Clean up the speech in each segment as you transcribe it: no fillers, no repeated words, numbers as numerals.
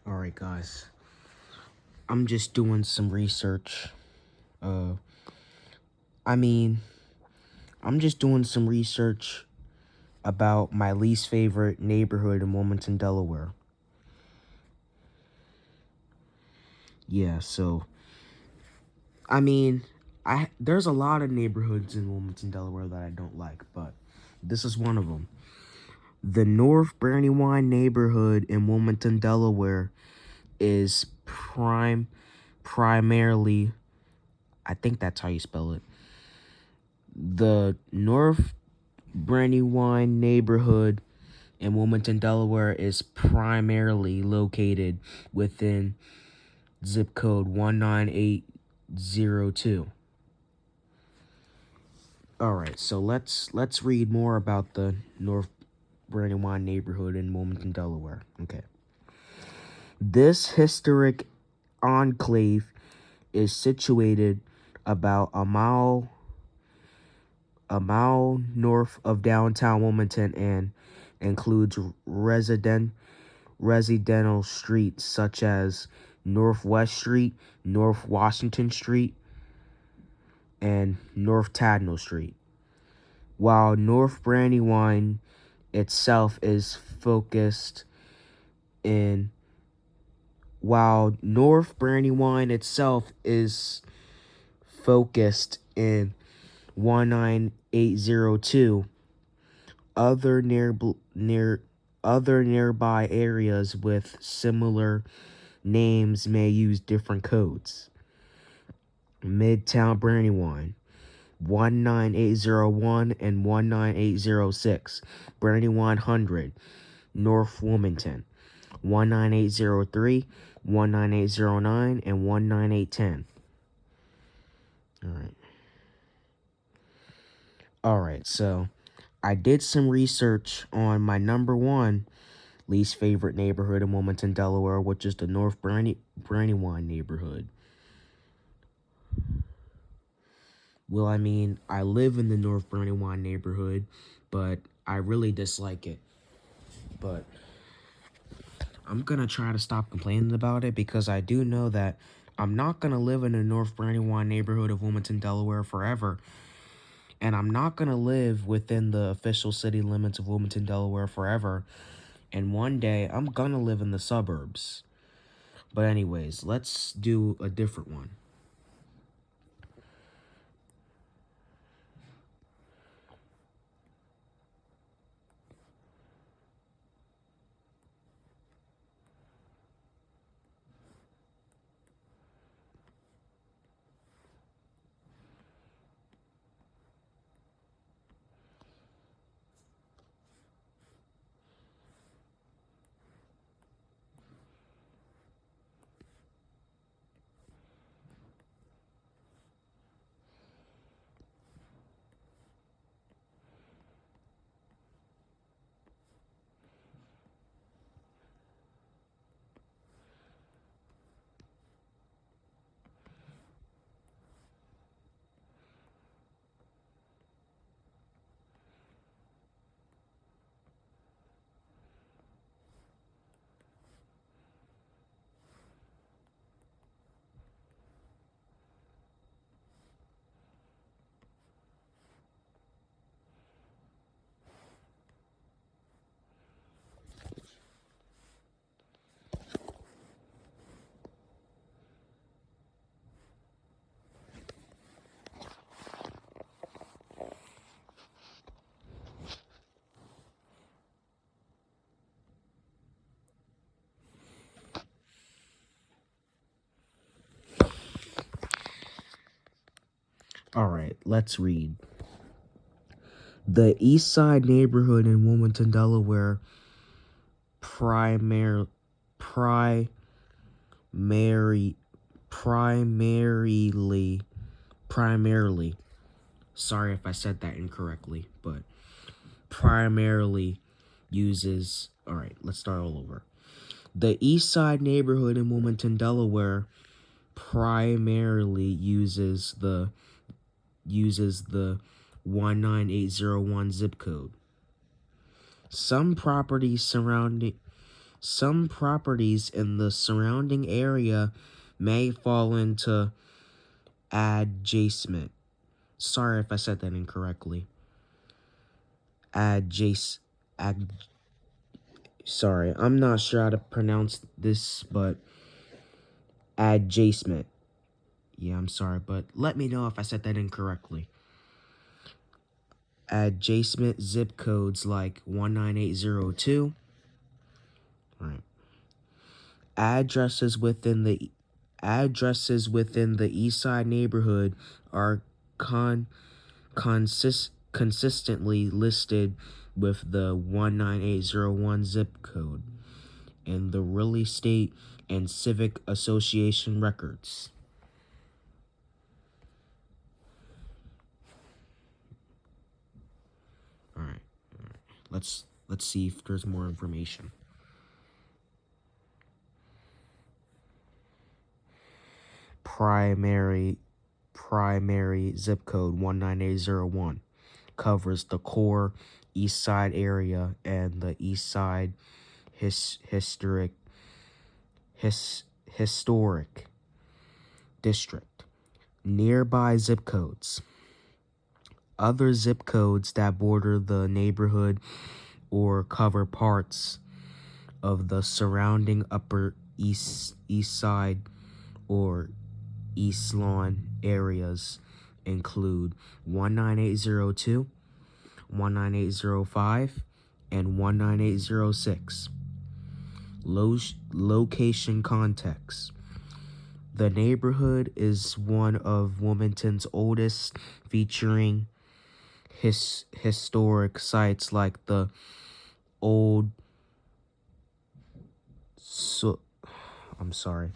Alright, guys. I'm just doing some research. Uh, I mean, I'm just doing some research about my least favorite neighborhood in Wilmington, Delaware. Yeah, so, I mean, there's a lot of neighborhoods in Wilmington, Delaware that I don't like, but this is one of them. The North Brandywine neighborhood in Wilmington, Delaware is primarily, I think that's how you spell it. The North Brandywine neighborhood in Wilmington, Delaware is primarily located within zip code 19802. Alright, so let's read more about the North Brandywine neighborhood in Wilmington, Delaware. Okay. This historic enclave is situated about a mile north of downtown Wilmington and includes residential streets such as Northwest Street, North Washington Street, and North Tadnall Street. While North Brandywine itself is focused in 19802, other nearby areas with similar names may use different codes. Midtown Brandywine 19801 and 19806. Brandywine 100, North Wilmington 19803, 19809, and 19810. Alright, so I did some research on my number one least favorite neighborhood in Wilmington, Delaware, which is the North Brandywine neighborhood. Well, I mean, I live in the North Brandywine neighborhood, but I really dislike it. But I'm gonna try to stop complaining about it because I do know that I'm not gonna live in the North Brandywine neighborhood of Wilmington, Delaware forever. And I'm not gonna live within the official city limits of Wilmington, Delaware forever. And one day, I'm gonna live in the suburbs. But anyways, let's do a different one. Alright, let's read. The East Side neighborhood in Wilmington, Delaware, primary, primarily, sorry if I said that incorrectly, but primarily uses, alright, let's start all over. The East Side neighborhood in Wilmington, Delaware, primarily uses the 19801 zip code. Some properties Some properties in the surrounding area may fall into adjacent. Sorry if I said that incorrectly. Adjacent. Sorry, I'm not sure how to pronounce this, but adjacent. Yeah, I'm sorry, but let me know if I said that incorrectly. Adjacent zip codes like 19802. Right. Addresses within the East Side neighborhood are consistently listed with the 19801 zip code in the real estate and civic association records. All right. Let's see if there's more information. Primary zip code 19801 covers the core East Side area and the East Side historic district. Nearby zip codes. Other zip codes that border the neighborhood or cover parts of the surrounding Upper East Side or East Lawn areas include 19802, 19805, and 19806. Location context. The neighborhood is one of Wilmington's oldest, featuring historic sites like the old I'm sorry.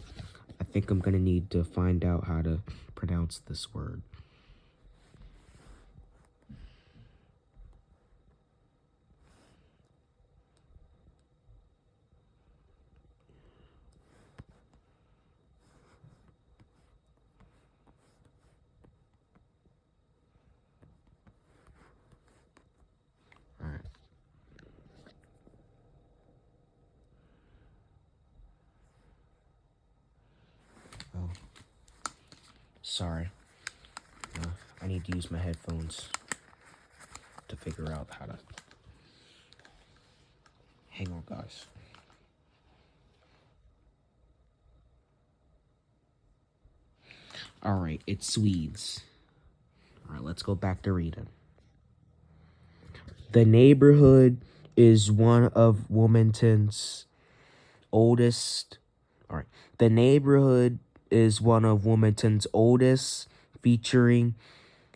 I think I'm gonna need to find out how to pronounce this word. Alright. Oh. Sorry. I need to use my headphones to figure out how to. Hang on, guys. Alright, it's Swedes. Alright, let's go back to reading. The neighborhood is one of Wilmington's oldest. Alright. The neighborhood is one of Wilmington's oldest, featuring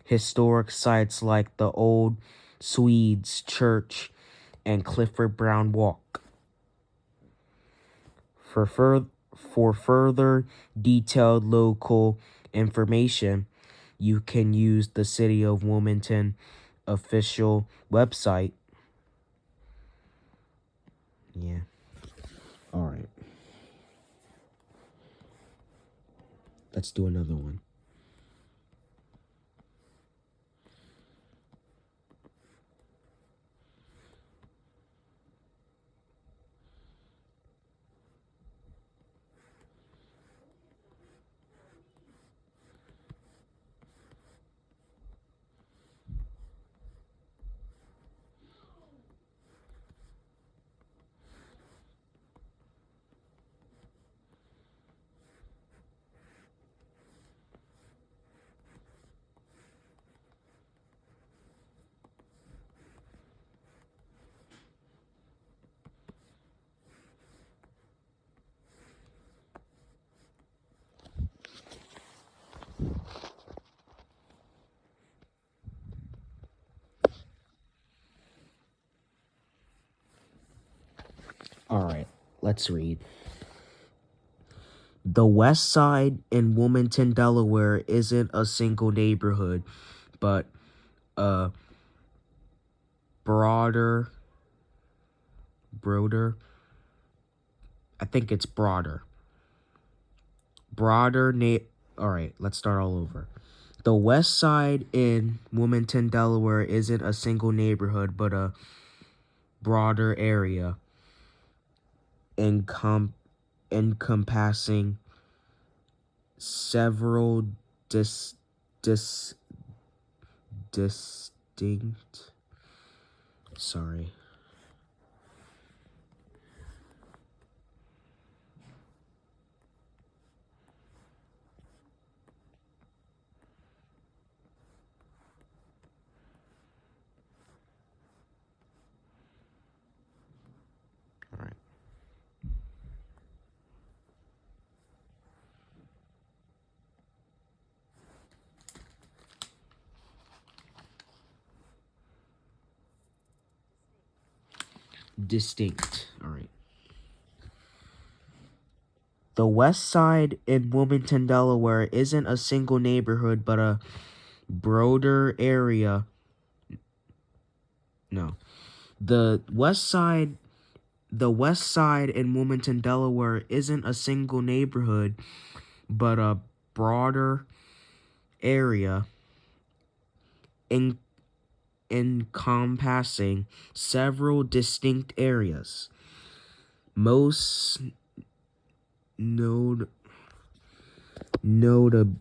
historic sites like the Old Swedes Church and Clifford Brown Walk. For further detailed local information, you can use the City of Wilmington official website. Yeah. All right. Let's do another one. All right, let's read. The West Side in Wilmington, Delaware isn't a single neighborhood, but a broader, I think it's broader. All right, let's start all over. The West Side in Wilmington, Delaware isn't a single neighborhood, but a broader area. encompassing several dis, distinct, sorry, all right, distinct, all right. The West Side in Wilmington, Delaware isn't a single neighborhood, but a broader area. No. The West Side in Wilmington, Delaware isn't a single neighborhood, but a broader area en- encompassing several distinct areas. Most node notable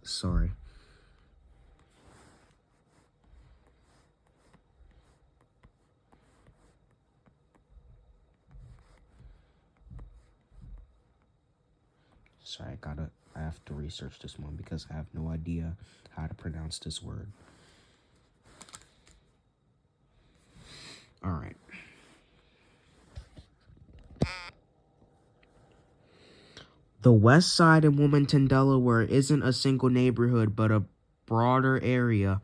sorry. Sorry, I have to research this one because I have no idea how to pronounce this word. All right. The West Side in Wilmington, Delaware isn't a single neighborhood, but a broader area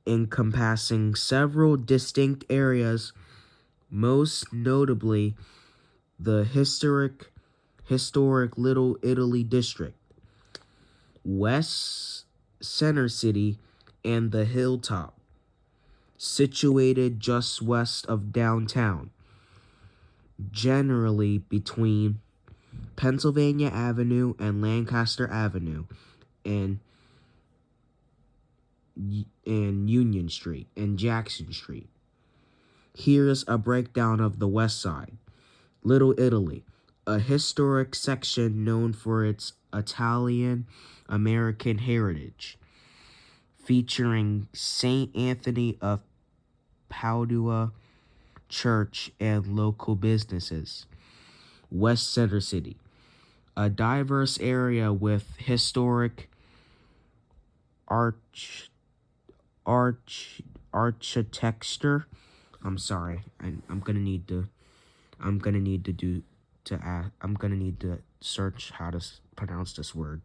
encompassing several distinct areas, most notably the historic Little Italy district, West Center City, and the Hilltop, situated just west of downtown, generally between Pennsylvania Avenue and Lancaster Avenue, and Union Street and Jackson Street. Here's a breakdown of the West Side. Little Italy, a historic section known for its Italian American heritage, featuring St. Anthony of Padua Church and local businesses. West Center City, a diverse area with historic arch architecture. I'm sorry. I'm gonna need to. I'm gonna need to do to add. I'm gonna need to search how to pronounce this word.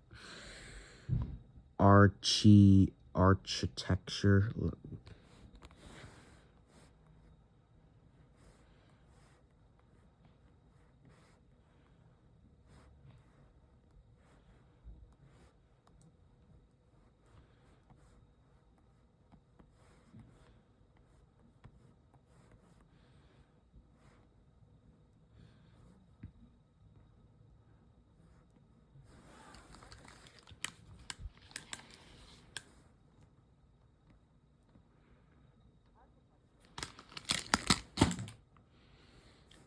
Architecture.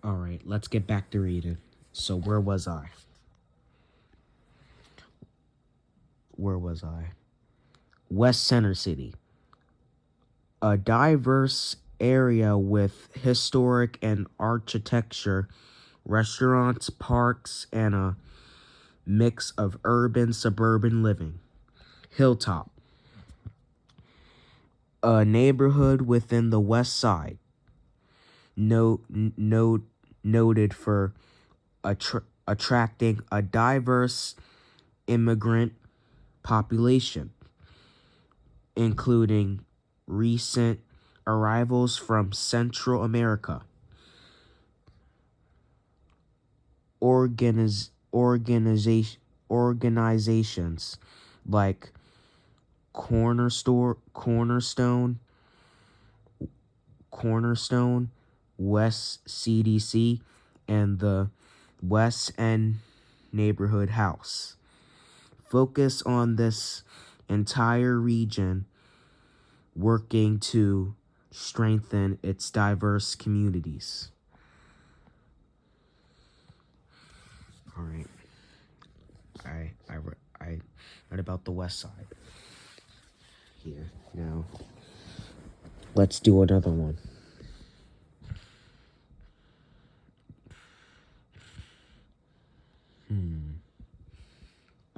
All right, let's get back to reading. So where was I? Where was I? West Center City, a diverse area with historic and architecture, restaurants, parks, and a mix of urban suburban living. Hilltop, a neighborhood within the West Side, noted for attracting a diverse immigrant population, including recent arrivals from Central America. Organizations like Cornerstone, West CDC, and the West End Neighborhood House focus on this entire region, working to strengthen its diverse communities. What about the west side? Here. Now, let's do another one.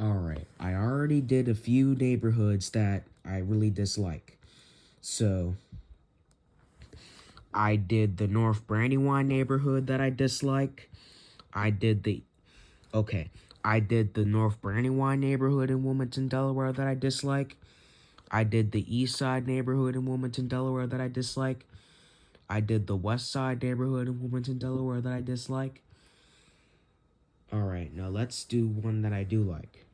Alright, I already did a few neighborhoods that I really dislike. So, I did the North Brandywine neighborhood that I dislike. I did the North Brandywine neighborhood in Wilmington, Delaware that I dislike. I did the East Side neighborhood in Wilmington, Delaware that I dislike. I did the West Side neighborhood in Wilmington, Delaware that I dislike. Alright, now let's do one that I do like.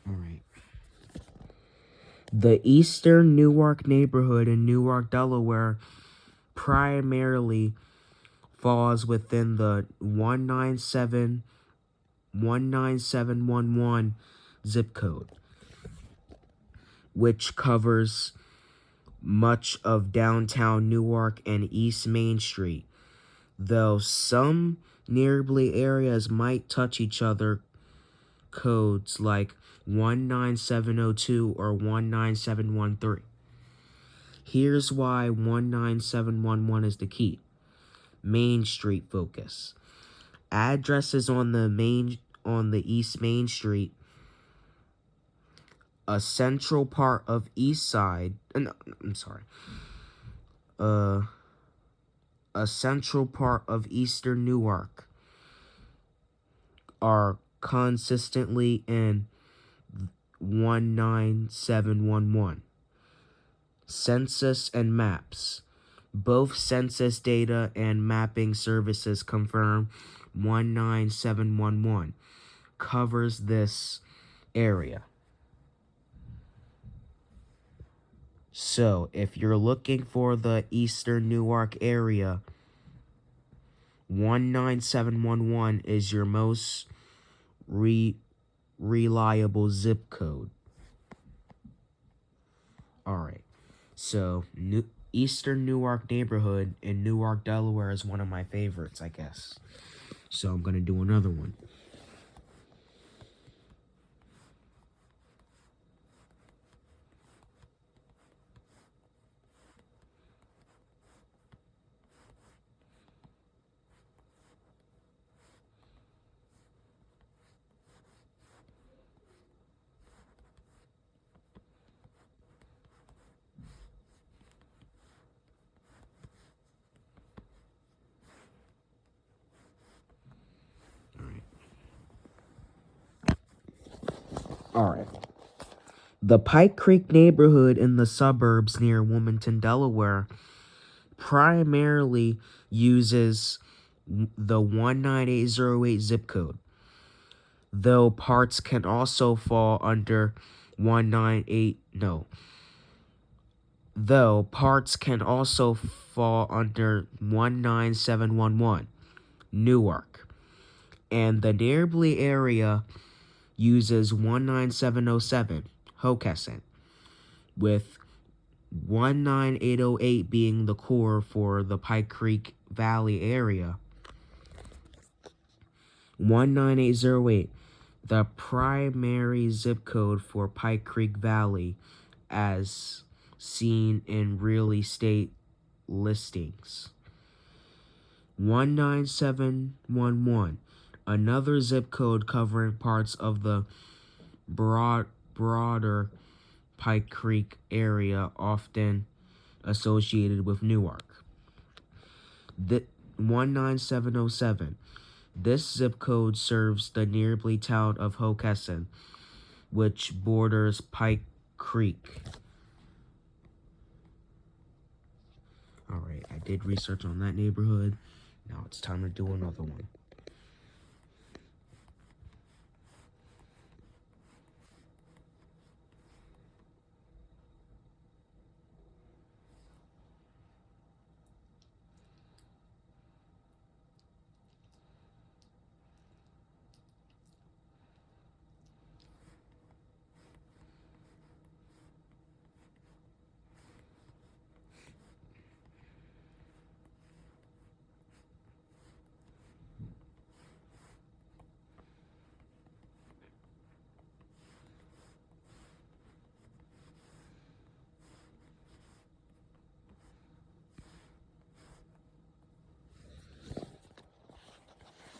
Alright. The Eastern Newark neighborhood in Newark, Delaware primarily falls within the 19711 zip code, which covers much of downtown Newark and East Main Street. Though some nearby areas might touch each other, codes like 19702 or 19713. Here's why 19711 is the key. Main Street focus. Addresses on the East Main Street, a central part of East Side. A central part of Eastern Newark are consistently in 19711. Census and maps. Both census data and mapping services confirm 19711 covers this area. So, if you're looking for the Eastern Newark area, 19711 is your most reliable zip code. Alright, so Eastern Newark neighborhood in Newark, Delaware is one of my favorites, I guess. So I'm going to do another one. Alright. The Pike Creek neighborhood in the suburbs near Wilmington, Delaware, primarily uses the 19808 zip code, though parts can also fall under 19711 Newark, and the nearby area uses 19707 Hocassin, with 19808 being the core for the Pike Creek Valley area. 19808, the primary zip code for Pike Creek Valley as seen in real estate listings. 19711, another zip code covering parts of the broader Pike Creek area often associated with Newark. 19707. This zip code serves the nearby town of Hocassin, which borders Pike Creek. Alright, I did research on that neighborhood. Now it's time to do another one.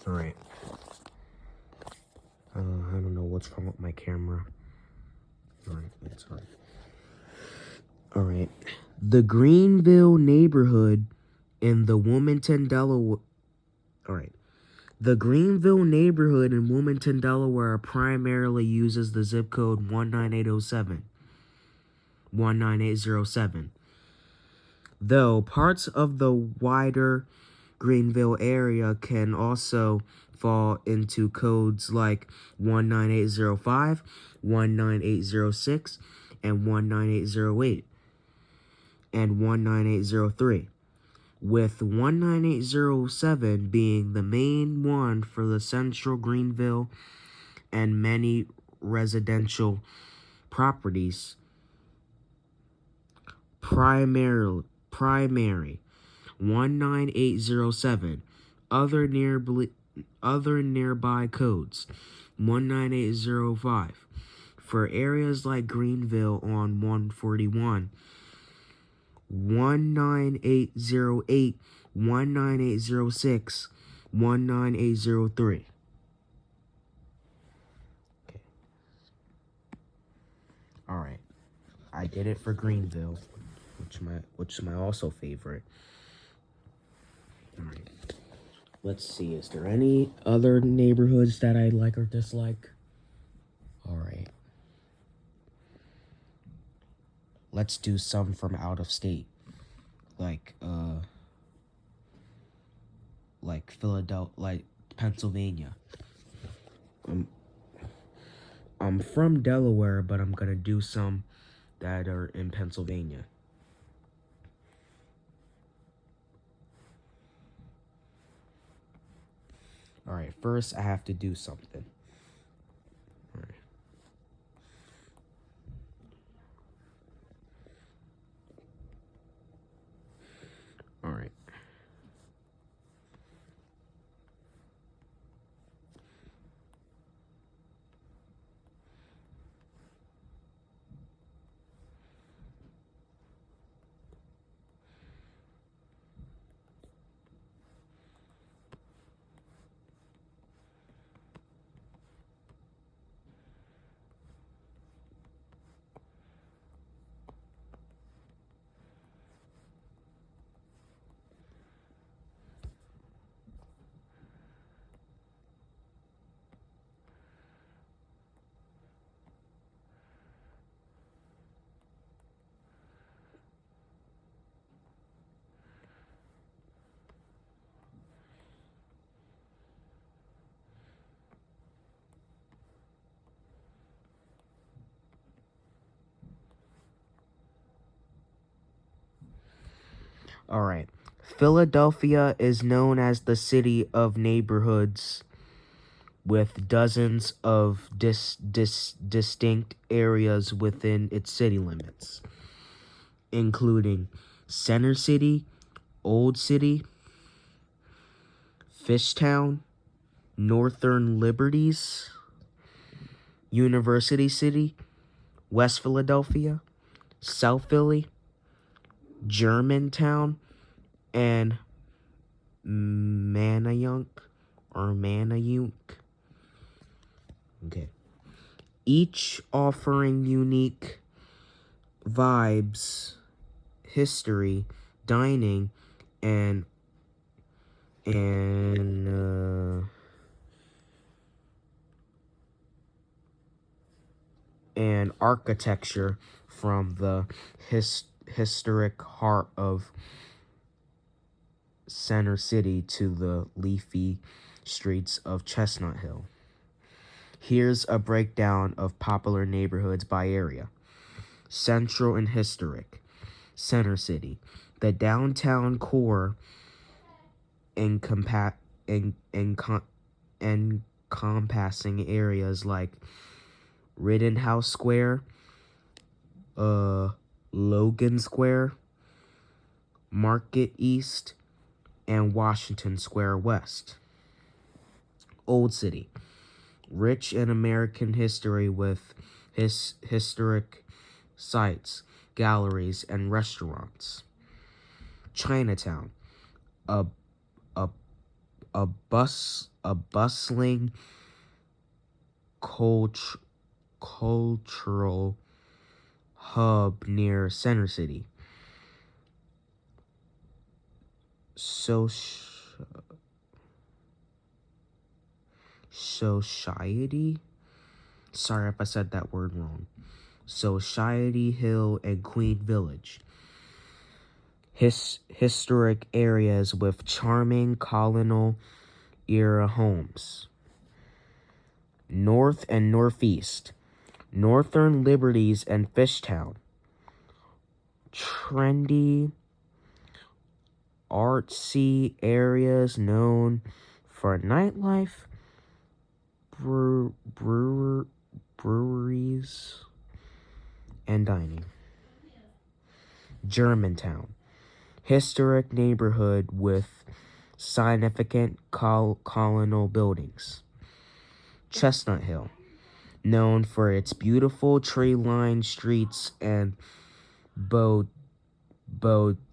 Alright. I don't know what's wrong with my camera. Alright, it's fine. Alright. The Greenville neighborhood in the Wilmington, Delaware. Alright. The Greenville neighborhood in Wilmington, Delaware primarily uses the zip code 19807. Though parts of the wider Greenville area can also fall into codes like 19805, 19806, and 19808, and 19803, with 19807 being the main one for the central Greenville and many residential properties. Primary 19807. Other nearby codes 19805 for areas like Greenville on 141, 19808, 19806, 19803. Okay. All right. I did it for Greenville, which is my also favorite. All right. Let's see. Is there any other neighborhoods that I like or dislike? All right. Let's do some from out of state, like Philadelphia, like Pennsylvania. I'm from Delaware, but I'm gonna do some that are in Pennsylvania. All right, first I have to do something. All right. All right. All right. Philadelphia is known as the city of neighborhoods with dozens of distinct areas within its city limits, including Center City, Old City, Fishtown, Northern Liberties, University City, West Philadelphia, South Philly, Germantown, and Manayunk or Manayunk. Okay. Each offering unique vibes, history, dining, and architecture from the historic heart of Center City to the leafy streets of Chestnut Hill. Here's a breakdown of popular neighborhoods by area. Central and Historic. Center City. The downtown core encompassing areas like Rittenhouse Square, Logan Square, Market East, and Washington Square West. Old City. Rich in American history with historic sites, galleries, and restaurants. Chinatown. A bustling cultural hub near Center City. Society? Sorry if I said that word wrong. Society Hill and Queen Village. Historic areas with charming colonial era homes. North and Northeast. Northern Liberties and Fishtown. Trendy, artsy areas known for nightlife, breweries, and dining. Germantown. Historic neighborhood with significant colonial buildings. Chestnut Hill, known for its beautiful tree-lined streets and boutique.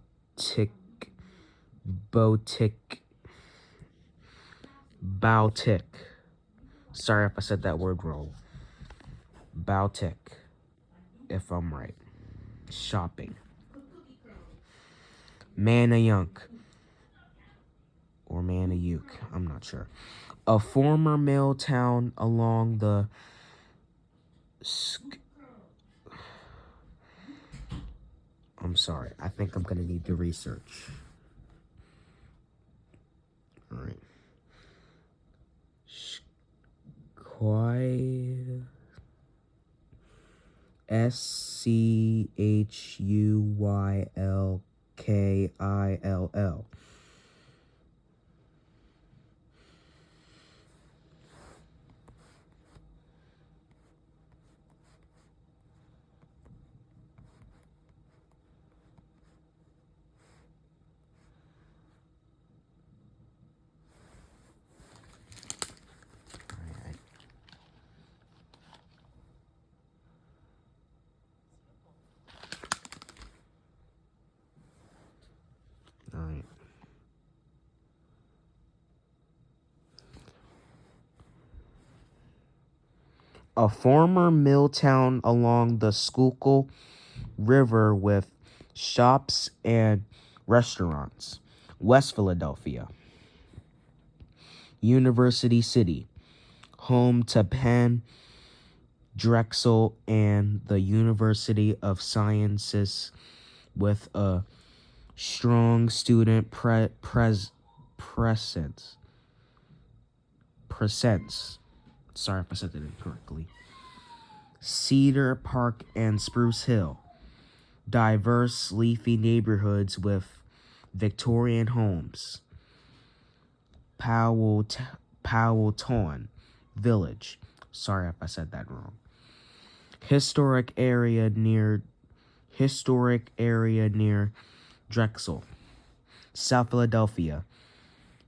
Sorry if I said that word wrong. Boutique, if I'm right. Shopping. Manayunk. Or Manayuk, I'm not sure. A former mill town along the I'm sorry, I think I'm gonna need to research. Alright. Schuyllkill. Alright. A former mill town along the Schuylkill River with shops and restaurants. West Philadelphia. University City, home to Penn, Drexel, and the University of Sciences, with a strong student presence. Sorry if I said that incorrectly. Cedar Park and Spruce Hill, diverse leafy neighborhoods with Victorian homes. Powelton Village. Sorry if I said that wrong. Historic area near Drexel. South Philadelphia.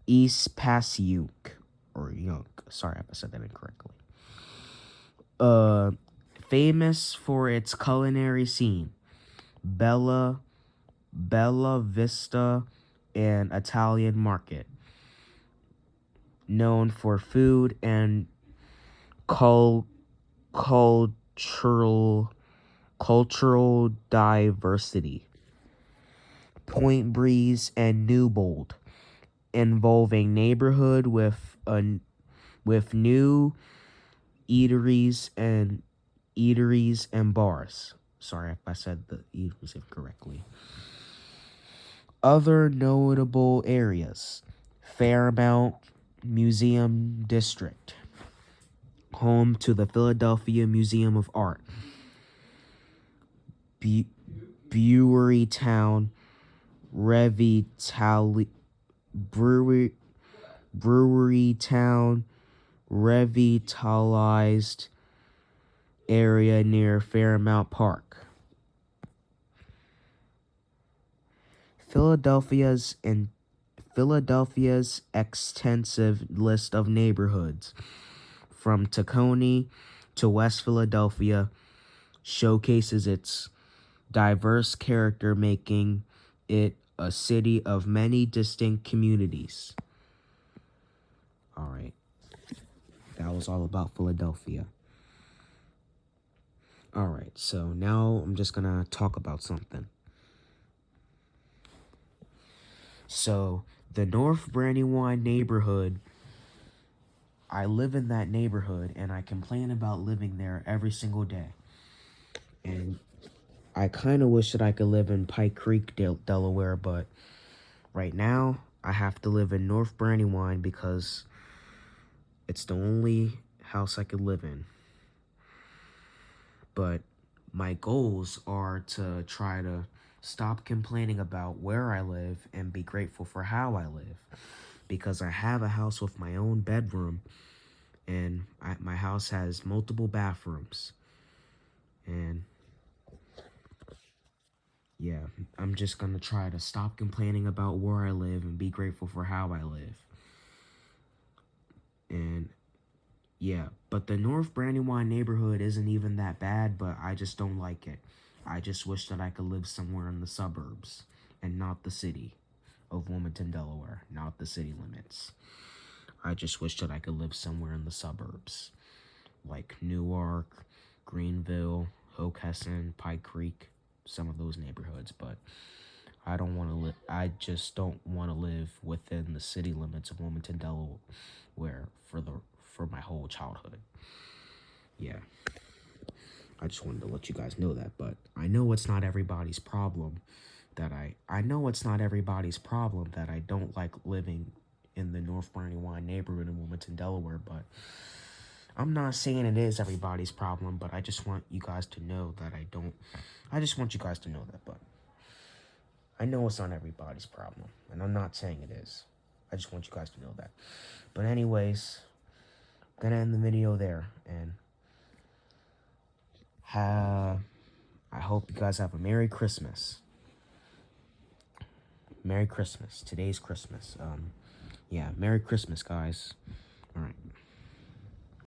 East Passyunk or Yunk. Sorry if I said that incorrectly. Famous for its culinary scene. Bella Vista and Italian Market. Known for food and cultural diversity. Point Breeze and Newbold, involving neighborhood with new eateries and bars. Sorry if I said the eateries incorrectly. Other notable areas: Fairmount Museum District, home to the Philadelphia Museum of Art. Brewerytown Revitali Brewery Brewerytown revitalized area near Fairmount Park. Philadelphia's extensive list of neighborhoods, from Tacony to West Philadelphia, showcases its diverse character, making it a city of many distinct communities. All right, that was all about Philadelphia. All right, so now I'm just gonna talk about something. So, the North Brandywine neighborhood, I live in that neighborhood and I complain about living there every single day. And I kind of wish that I could live in Pike Creek, Delaware, but right now I have to live in North Brandywine because it's the only house I could live in. But my goals are to try to stop complaining about where I live and be grateful for how I live. Because I have a house with my own bedroom, and my house has multiple bathrooms. And yeah, I'm just gonna try to stop complaining about where I live and be grateful for how I live. And yeah, but the North Brandywine neighborhood isn't even that bad, but I just don't like it. I just wish that I could live somewhere in the suburbs and not the city of Wilmington, Delaware, not the city limits. I just wish that I could live somewhere in the suburbs, like Newark, Greenville, Hockessin, Pike Creek, some of those neighborhoods, but I don't want to live. I just don't want to live within the city limits of Wilmington, Delaware for my whole childhood. Yeah, I just wanted to let you guys know that. But I know it's not everybody's problem I know it's not everybody's problem that I don't like living in the North Brandywine neighborhood in Wilmington, Delaware. But I'm not saying it is everybody's problem, but I just want you guys to know that I just want you guys to know that, but I know it's not everybody's problem, and I'm not saying it is. I just want you guys to know that. But anyways, I'm gonna end the video there, and I hope you guys have a Merry Christmas. Merry Christmas. Today's Christmas. Yeah, Merry Christmas, guys.